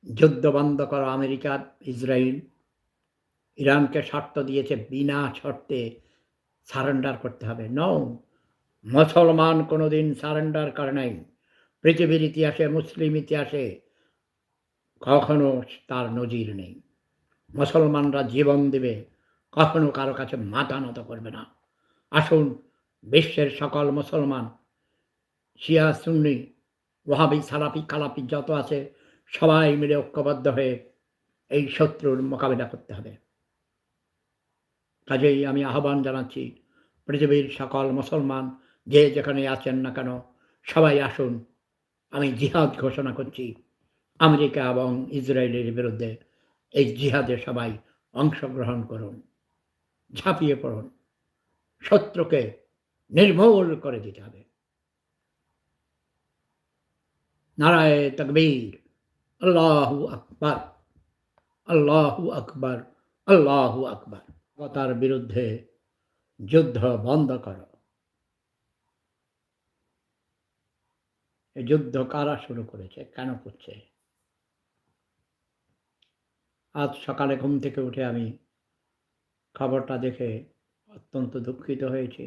যুদ্ধ বন্ধ করো আমেরিকা, ইসরায়েল। ইরানকে শর্ত দিয়েছে বিনা শর্তে সারেন্ডার করতে হবে। নো, মুসলমান কোনোদিন সারেন্ডার করে নাই। পৃথিবীর ইতিহাসে, মুসলিম ইতিহাসে কখনো তার নজির নেই। মুসলমানরা জীবন দেবে, কখনো কারো কাছে মাথা নত করবে না। আসুন, বিশ্বের সকল মুসলমান, শিয়া, সুন্নি, ওয়াহাবি, সালাফি, কালাফি যত আছে সবাই মিলে ঐক্যবদ্ধ হয়ে এই শত্রুর মোকাবিলা করতে হবে। কাজেই আমি আহ্বান জানাচ্ছি পৃথিবীর সকল মুসলমান যে যেখানে আছেন না কেন, সবাই আসুন। আমি জিহাদ ঘোষণা করছি আমেরিকা এবং ইসরায়েলের বিরুদ্ধে। এই জিহাদে সবাই অংশগ্রহণ করুন, ঝাঁপিয়ে পড়ুন। শত্রুকে নির্মূল করে দিতে হবে। নারায়ে তাকবীর, আল্লাহু আকবার, আল্লাহু আকবার, আল্লাহু আকবার। তার বিরুদ্ধে যুদ্ধ বন্ধ করো। এই যুদ্ধ কারা শুরু করেছে, কেন করছে? আজ সকালে ঘুম থেকে উঠে আমি খবরটা দেখে অত্যন্ত দুঃখিত হয়েছি।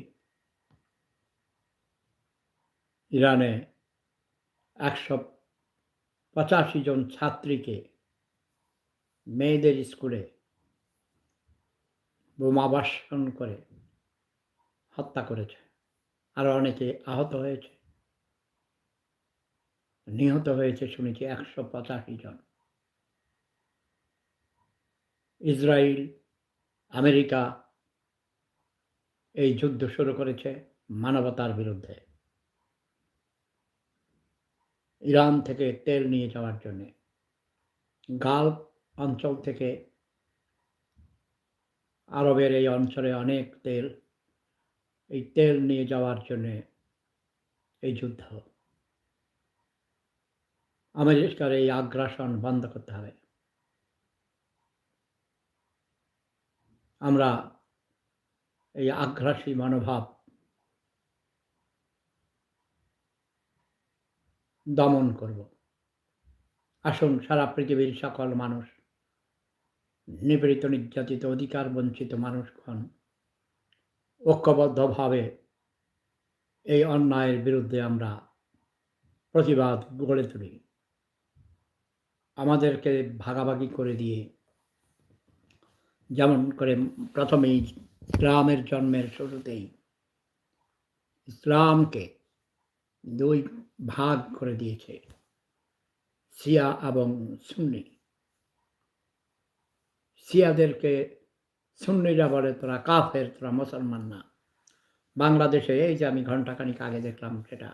ইরানে ১৮৫ জন ছাত্রীকে মেয়েদের স্কুলে বোমাবর্ষণ করে হত্যা করেছে। আরো অনেকে আহত হয়েছে। নিহত হয়েছে শুনেছি ১৮৫ জন। ইসরায়েল, আমেরিকা এই যুদ্ধ শুরু করেছে মানবতার বিরুদ্ধে। ইরান থেকে তেল নিয়ে যাওয়ার জন্যে, গালফ অঞ্চল থেকে আরবের এই অঞ্চলে অনেক তেল, এই তেল নিয়ে যাওয়ার জন্যে এই যুদ্ধ। আমেরিকার এই আগ্রাসন বন্ধ করতে হবে। আমরা এই আগ্রাসী মনোভাব দমন করব। আসুন, সারা পৃথিবীর সকল মানুষ, নিপীড়িত, নির্যাতিত, অধিকার বঞ্চিত মানুষগণ ঐক্যবদ্ধভাবে এই অন্যায়ের বিরুদ্ধে আমরা প্রতিবাদ গড়ে তুলি। আমাদেরকে ভাগাভাগি করে দিয়ে, যেমন করে প্রথমেই ইসলামের জন্মের শুরুতেই ইসলামকে ২ ভাগ করে দিয়েছে, শিয়া এবং সুন্নি। শিয়াদেরকে সুন্নিরা বলে তোরা কাফের, তোরা মুসলমান না। বাংলাদেশে এই যে আমি ঘণ্টাখানিক আগে দেখলাম সেটা।